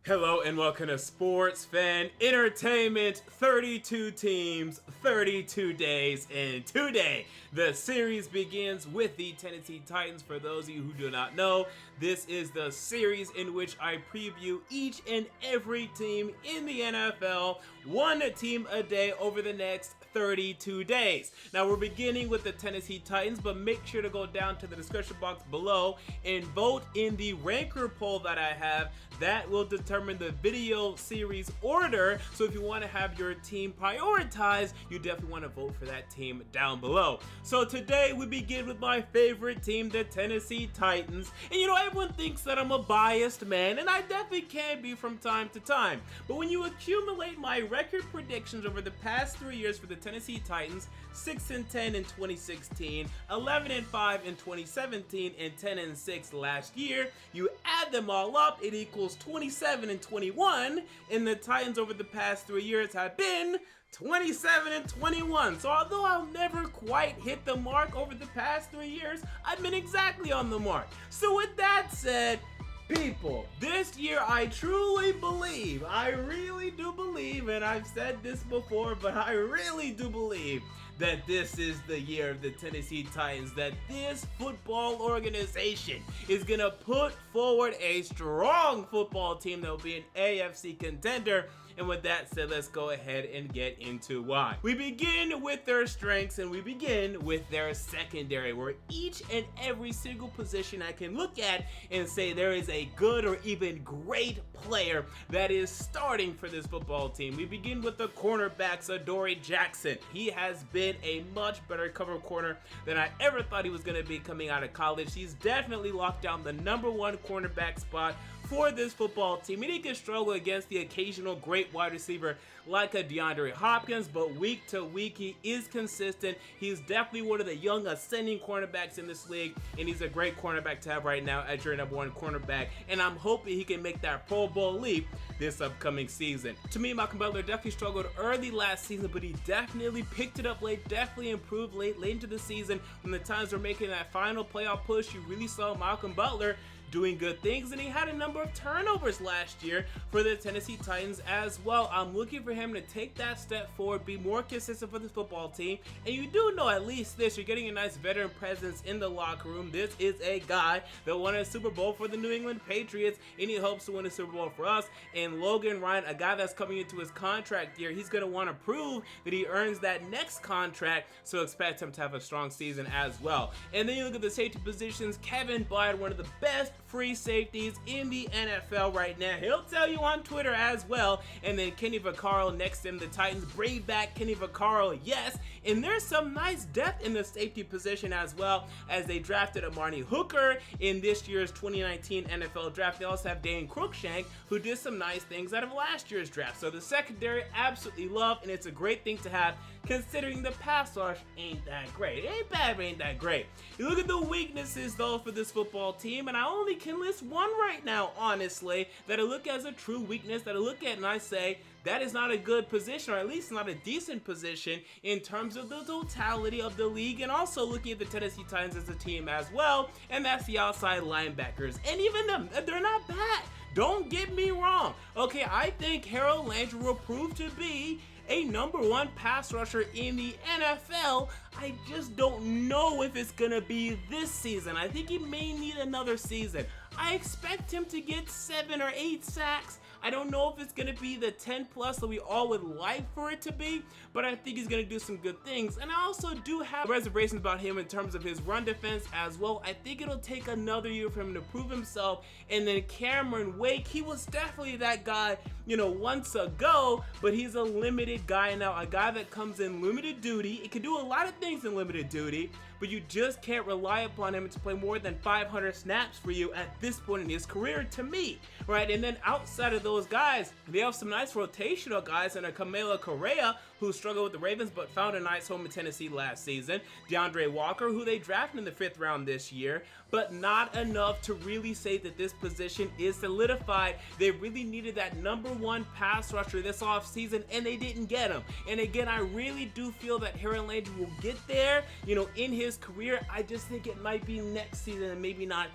Hello and welcome to Sports Fan Entertainment. 32 teams, 32 days, and today the series begins with the Tennessee Titans. For those of you who do not know, this is the series in which I preview each and every team in the NFL, one team a day over the next 32 days. Now we're beginning with the Tennessee Titans, but make sure to go down to the description box below and vote in the ranker poll that I have. That will determine the video series order. So if you want to have your team prioritized, you definitely want to vote for that team down below. So today we begin with my favorite team, the Tennessee Titans. And you know, everyone thinks that I'm a biased man, and I definitely can be from time to time. But when you accumulate my record predictions over the past 3 years for the Tennessee Titans, 6-10 in 2016, 11-5 in 2017, and 10-6 last year, you add them all up, it equals 27-21, and the Titans over the past 3 years have been 27-21. So although I'll never quite hit the mark over the past 3 years, I've been exactly on the mark. So with that said, people, this year I truly believe, I really do believe, and I've said this before, but I really do believe that this is the year of the Tennessee Titans, that this football organization is going to put forward a strong football team that will be an AFC contender. And with that said, let's go ahead and get into why. We begin with their strengths and we begin with their secondary, where each and every single position I can look at and say there is a good or even great player that is starting for this football team. We begin with the cornerbacks, Adoree Jackson. He has been a much better cover corner than I ever thought he was going to be coming out of college. He's definitely locked down the #1 cornerback spot for this football team, and he can struggle against the occasional great wide receiver like a DeAndre Hopkins, but week to week he is consistent. He's definitely one of the young ascending cornerbacks in this league, and he's a great cornerback to have right now as your #1 cornerback, and I'm hoping he can make that Pro Bowl leap this upcoming season. To me, Malcolm Butler definitely struggled early last season, but he definitely picked it up late, definitely improved late into the season. When the Titans were making that final playoff push, you really saw Malcolm Butler doing good things, and he had a number of turnovers last year for the Tennessee Titans as well. I'm looking for him to take that step forward, be more consistent for this football team, and you do know at least this, you're getting a nice veteran presence in the locker room. This is a guy that won a Super Bowl for the New England Patriots, and he hopes to win a Super Bowl for us. And Logan Ryan, a guy that's coming into his contract year, he's going to want to prove that he earns that next contract, so expect him to have a strong season as well. And then you look at the safety positions, Kevin Byard, one of the best free safeties in the NFL right now. He'll tell you on Twitter as well. And then Kenny Vaccaro next to him. The Titans bring back Kenny Vaccaro, yes. And there's some nice depth in the safety position as well, as they drafted Amani Hooker in this year's 2019 NFL draft. They also have Dane Cruikshank, who did some nice things out of last year's draft. So the secondary, absolutely love, and it's a great thing to have considering the pass rush ain't that great. It ain't bad, but ain't that great. You look at the weaknesses though for this football team, and I only can list one right now, honestly, that I look as a true weakness, that I look at and I say, that is not a good position, or at least not a decent position in terms of the totality of the league, and also looking at the Tennessee Titans as a team as well, and that's the outside linebackers. And even them, they're not bad. Don't get me wrong. Okay, I think Harold Landry will prove to be a #1 pass rusher in the NFL. I just don't know if it's gonna be this season. I think he may need another season. I expect him to get 7 or 8 sacks. I don't know if it's going to be the 10 plus that we all would like for it to be, but I think he's going to do some good things. And I also do have reservations about him in terms of his run defense as well. I think it'll take another year for him to prove himself. And then Cameron Wake, he was definitely that guy, you know, once ago, but he's a limited guy now, a guy that comes in limited duty. It can do a lot of things in limited duty, but you just can't rely upon him to play more than 500 snaps for you at this point in his career, to me, right? And then outside of those guys, they have some nice rotational guys, and a Kamala Correa, who struggled with the Ravens but found a nice home in Tennessee last season. DeAndre Walker, who they drafted in the 5th round this year, but not enough to really say that this position is solidified. They really needed that #1 pass rusher this offseason, and they didn't get him. And again, I really do feel that Harold Landry will get there, you know, in his career. I just think it might be next season and maybe not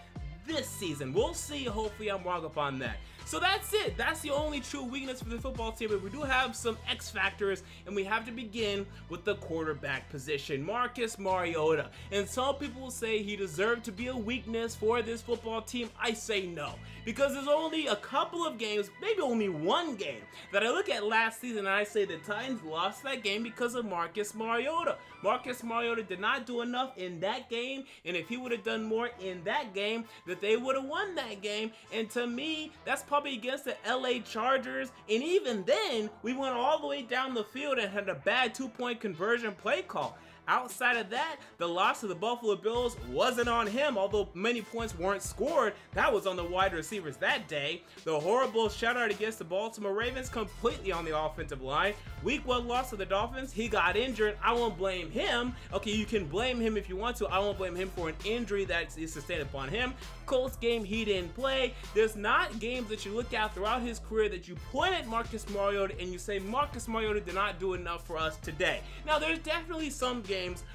this season. We'll see. Hopefully I'm wrong upon that. So that's it. That's the only true weakness for the football team, but we do have some X factors, and we have to begin with the quarterback position, Marcus Mariota. And some people will say he deserved to be a weakness for this football team. I say no, because there's only a couple of games, maybe only one game, that I look at last season and I say the Titans lost that game because of Marcus Mariota. Marcus Mariota did not do enough in that game, and if he would have done more in that game, that they would have won that game. And to me, that's probably against the LA Chargers, and even then, we went all the way down the field and had a bad 2-point conversion play call. Outside of that, the loss of the Buffalo Bills wasn't on him, although many points weren't scored. That was on the wide receivers that day. The horrible shutout against the Baltimore Ravens, completely on the offensive line. Week 1 loss to the Dolphins, he got injured. I won't blame him. Okay, you can blame him if you want to. I won't blame him for an injury that is sustained upon him. Colts game, he didn't play. There's not games that you look at throughout his career that you point at Marcus Mariota and you say, Marcus Mariota did not do enough for us today. Now, there's definitely some games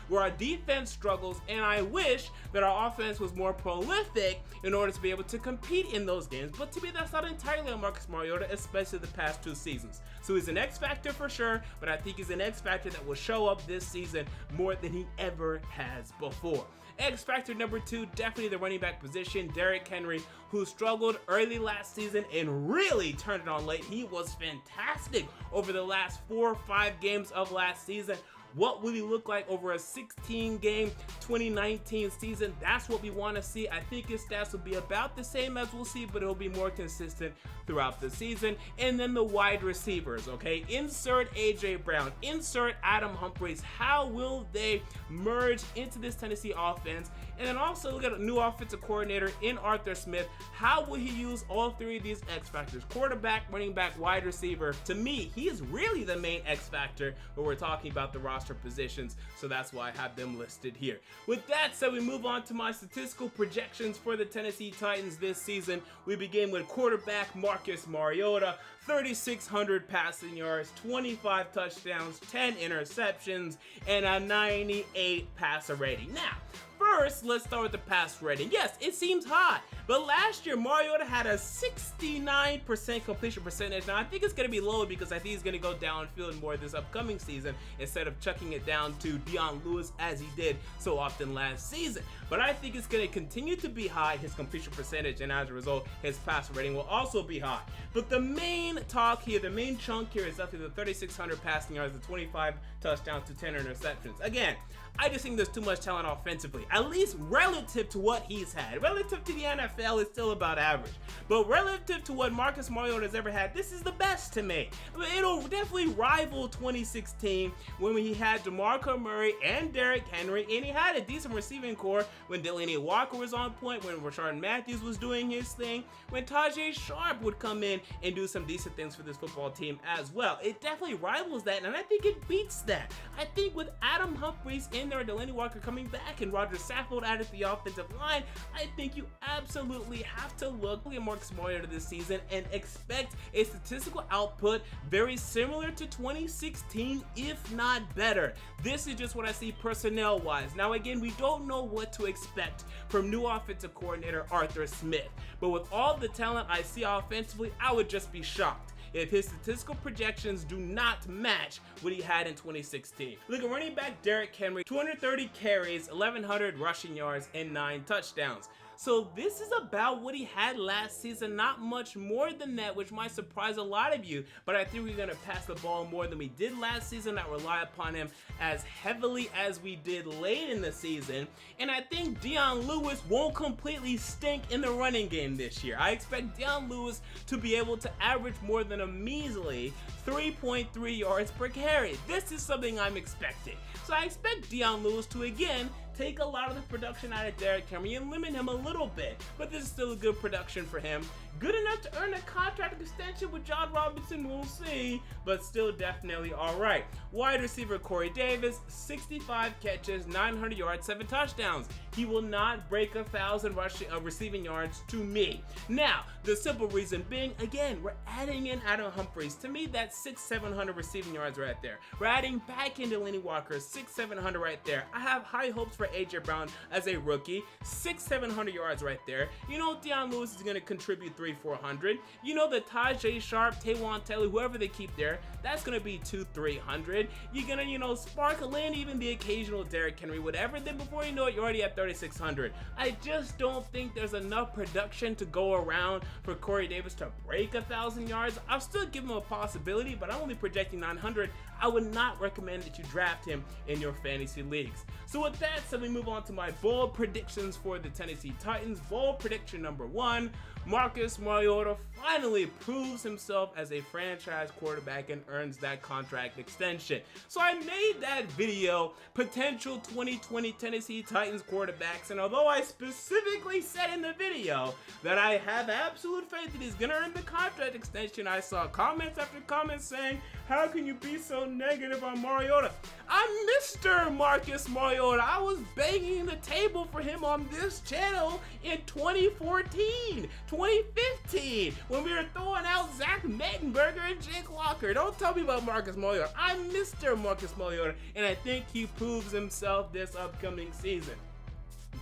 where our defense struggles, and I wish that our offense was more prolific in order to be able to compete in those games. But to me, that's not entirely on Marcus Mariota, especially the past 2 seasons. So he's an X factor for sure, but I think he's an X factor that will show up this season more than he ever has before. X factor number 2, definitely the running back position, Derrick Henry, who struggled early last season and really turned it on late. He was fantastic over the last 4 or 5 games of last season. What will he look like over a 16-game 2019 season? That's what we want to see. I think his stats will be about the same as we'll see, but it'll be more consistent throughout the season. And then the wide receivers, okay? Insert AJ Brown, insert Adam Humphries. How will they merge into this Tennessee offense? And then also look at a new offensive coordinator in Arthur Smith. How will he use all 3 of these X factors? Quarterback, running back, wide receiver. To me, he is really the main X factor when we're talking about the roster positions, so that's why I have them listed here. With that said, we move on to my statistical projections for the Tennessee Titans this season. We begin with quarterback Marcus Mariota, 3,600 passing yards, 25 touchdowns, 10 interceptions, and a 98 passer rating. Now, first, let's start with the pass rating. Yes, it seems high, but last year Mariota had a 69% completion percentage. Now, I think it's going to be low because I think he's going to go downfield more this upcoming season instead of chucking it down to Dion Lewis as he did so often last season. But I think it's going to continue to be high, his completion percentage, and as a result, his passer rating will also be high. But the main talk here, the main chunk here is definitely the 3,600 passing yards, the 25 touchdowns to 10 interceptions. Again, I just think there's too much talent offensively, at least relative to what he's had. Relative to the NFL, it's still about average. But relative to what Marcus Mariota has ever had, this is the best to me. It'll definitely rival 2016 when he had DeMarco Murray and Derrick Henry, and he had a decent receiving core when Delaney Walker was on point, when Rashard Matthews was doing his thing, when Tajay Sharp would come in and do some decent things for this football team as well. It definitely rivals that, and I think it beats that. I think with Adam Humphries in there, Delaney Walker coming back, and Roger Saffold added the offensive line, I think you absolutely have to look at Marcus Mariota this season and expect a statistical output very similar to 2016, if not better. This is just what I see personnel-wise. Now, again, we don't know what to expect from new offensive coordinator Arthur Smith, but with all the talent I see offensively, I would just be shocked if his statistical projections do not match what he had in 2016. Look at running back Derrick Henry, 230 carries, 1,100 rushing yards, and 9 touchdowns. So this is about what he had last season, not much more than that, which might surprise a lot of you, but I think we're going to pass the ball more than we did last season, not rely upon him as heavily as we did late in the season, and I think Dion Lewis won't completely stink in the running game this year. I expect Dion Lewis to be able to average more than a measly 3.3 yards per carry. This is something I'm expecting. So I expect Dion Lewis to, again, take a lot of the production out of Derrick Henry and limit him a little bit, but this is still a good production for him. Good enough to earn a contract extension with John Robinson, we'll see, but still definitely alright. Wide receiver Corey Davis, 65 catches, 900 yards, 7 touchdowns. He will not break 1,000 receiving yards to me. Now, the simple reason being, again, we're adding in Adam Humphries. To me, that's 600-700 receiving yards right there. We're adding back into Lenny Walker, 600-700 right there. I have high hopes for AJ Brown as a rookie, 600-700 yards right there. You know, Deion Lewis is going to contribute 300-400. You know, the Tajay Sharp, Taywan Taylor, whoever they keep there, that's going to be 200-300. You're going to, you know, sparkle in even the occasional Derrick Henry, whatever. Then before you know it, you're already at 3,600. I just don't think there's enough production to go around for Corey Davis to break 1,000 yards. I'll still give him a possibility, but I'm only projecting 900. I would not recommend that you draft him in your fantasy leagues. So with that said, we move on to my bold predictions for the Tennessee Titans. Bold prediction number 1, Marcus Mariota finally proves himself as a franchise quarterback and earns that contract extension. So I made that video, potential 2020 Tennessee Titans quarterbacks, and although I specifically said in the video that I have absolute faith that he's gonna earn the contract extension, I saw comments after comments saying, how can you be so negative on Mariota? I'm Mr. Marcus Mariota. I was banging the table for him on this channel in 2014, 2015, when we were throwing out Zach Mettenberger and Jake Locker. Don't tell me about Marcus Mariota. I'm Mr. Marcus Mariota, and I think he proves himself this upcoming season.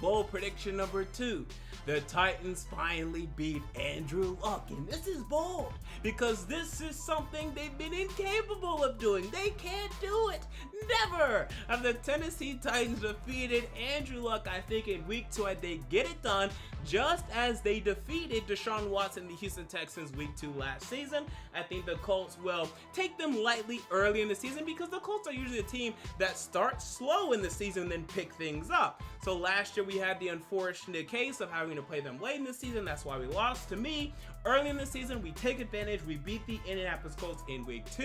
Bold prediction number 2. The Titans finally beat Andrew Luck, and this is bold because this is something they've been incapable of doing. They can't do it. Never have the Tennessee Titans defeated Andrew Luck. I think in week 2 they get it done, just as they defeated Deshaun Watson, the Houston Texans, week 2 last season. I think the Colts will take them lightly early in the season because the Colts are usually a team that starts slow in the season and then pick things up. So last year we had the unfortunate case of having to play them late in the season. That's why we lost. To me, early in the season, we take advantage. We beat the Indianapolis Colts in week 2.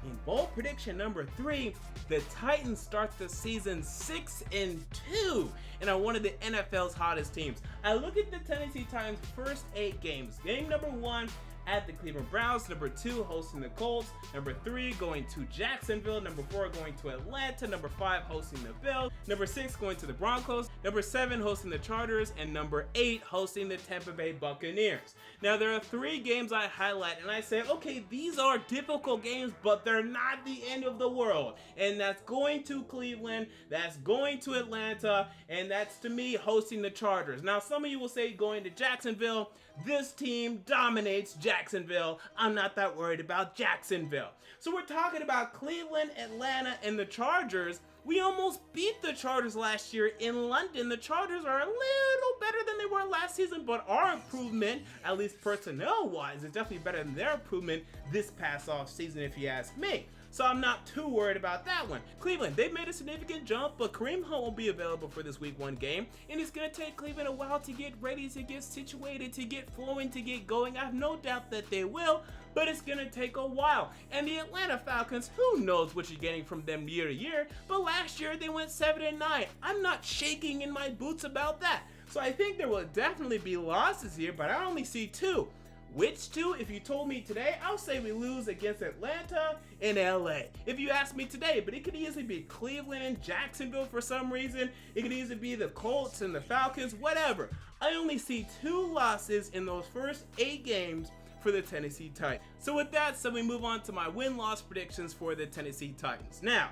In bold prediction number 3, the Titans start the season 6-2 and are one of the NFL's hottest teams. I look at the Tennessee Titans' first 8 games. Game number 1 at the Cleveland Browns, number 2 hosting the Colts, number 3 going to Jacksonville, number 4 going to Atlanta, number 5 hosting the Bills, number 6 going to the Broncos, number 7 hosting the Chargers, and number 8 hosting the Tampa Bay Buccaneers. Now there are 3 games I highlight and I say, okay, these are difficult games, but they're not the end of the world. And that's going to Cleveland, that's going to Atlanta, and that's to me hosting the Chargers. Now some of you will say going to Jacksonville. This team dominates Jacksonville. I'm not that worried about Jacksonville. So we're talking about Cleveland, Atlanta, and the Chargers. We almost beat the Chargers last year in London. The Chargers are a little better than they were last season, but our improvement, at least personnel-wise, is definitely better than their improvement this past off season, if you ask me. So I'm not too worried about that one. Cleveland, they've made a significant jump, but Kareem Hunt won't be available for this week 1 game, and it's going to take Cleveland a while to get ready, to get situated, to get flowing, to get going. I have no doubt that they will, but it's going to take a while. And the Atlanta Falcons, who knows what you're getting from them year to year, but last year they went 7-9. I'm not shaking in my boots about that. So I think there will definitely be losses here, but I only see 2. Which 2? If you told me today, I'll say we lose against Atlanta and LA. If you ask me today, but it could easily be Cleveland and Jacksonville for some reason. It could easily be the Colts and the Falcons, whatever. I only see 2 losses in those first 8 games for the Tennessee Titans. So with that said, we move on to my win-loss predictions for the Tennessee Titans. Now,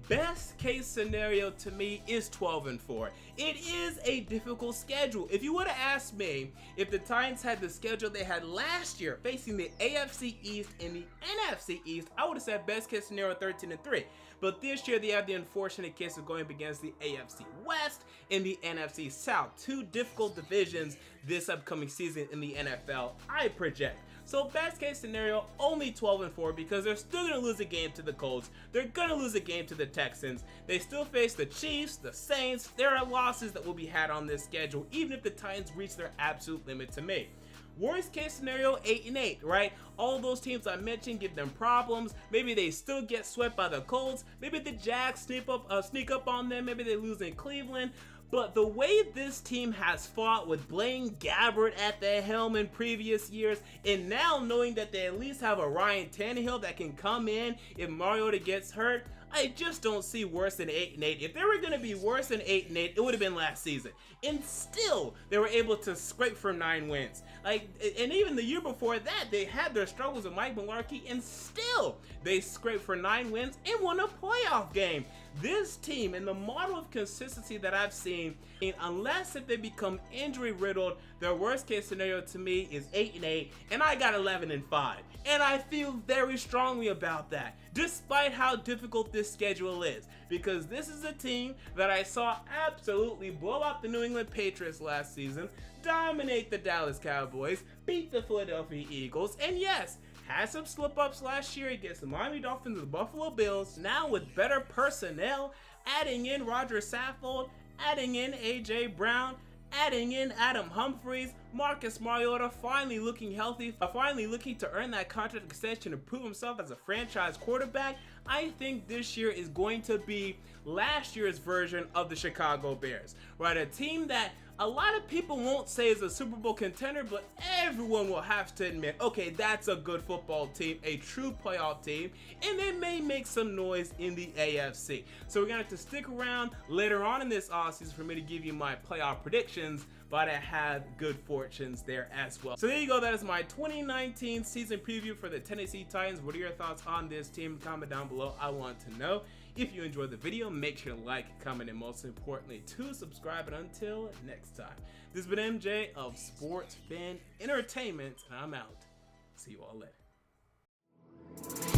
best case scenario to me is 12-4. It is a difficult schedule. If you would have asked me if the Titans had the schedule they had last year facing the AFC East and the NFC East, I would have said best case scenario 13-3. But this year they have the unfortunate case of going up against the AFC West and the NFC South. 2 difficult divisions this upcoming season in the NFL, I project. So best case scenario, only 12-4 because they're still going to lose a game to the Colts. They're going to lose a game to the Texans. They still face the Chiefs, the Saints. There are losses that will be had on this schedule, even if the Titans reach their absolute limit to me. Worst case scenario, 8-8, right? All those teams I mentioned give them problems. Maybe they still get swept by the Colts. Maybe the Jags sneak up on them. Maybe they lose in Cleveland. But the way this team has fought with Blaine Gabbert at the helm in previous years, and now knowing that they at least have a Ryan Tannehill that can come in if Mariota gets hurt, I just don't see worse than 8-8. If they were going to be worse than 8-8, it would have been last season. And still, they were able to scrape for 9 wins. And even the year before that, they had their struggles with Mike Mularkey, and still, they scraped for 9 wins and won a playoff game. This team, and the model of consistency that I've seen, unless if they become injury riddled, their worst case scenario to me is 8-8, and I got 11-5. And I feel very strongly about that, despite how difficult this schedule is, because this is a team that I saw absolutely blow out the New England Patriots last season, dominate the Dallas Cowboys, beat the Philadelphia Eagles, and yes, had some slip-ups last year against the Miami Dolphins and the Buffalo Bills. Now with better personnel, adding in Roger Saffold, adding in A.J. Brown, adding in Adam Humphries, Marcus Mariota finally looking healthy, finally looking to earn that contract extension to prove himself as a franchise quarterback. I think this year is going to be last year's version of the Chicago Bears, right? A team that a lot of people won't say is a Super Bowl contender, but everyone will have to admit, okay, that's a good football team, a true playoff team, and they may make some noise in the AFC. So we're gonna have to stick around later on in this offseason for me to give you my playoff predictions, but I have good fortunes there as well. So there you go, that is my 2019 season preview for the Tennessee Titans. What are your thoughts on this team? Comment down below, I want to know. If you enjoyed the video, make sure to like, comment, and most importantly, to subscribe. And until next time, this has been MJ of Sports Fan Entertainment, and I'm out. See you all later.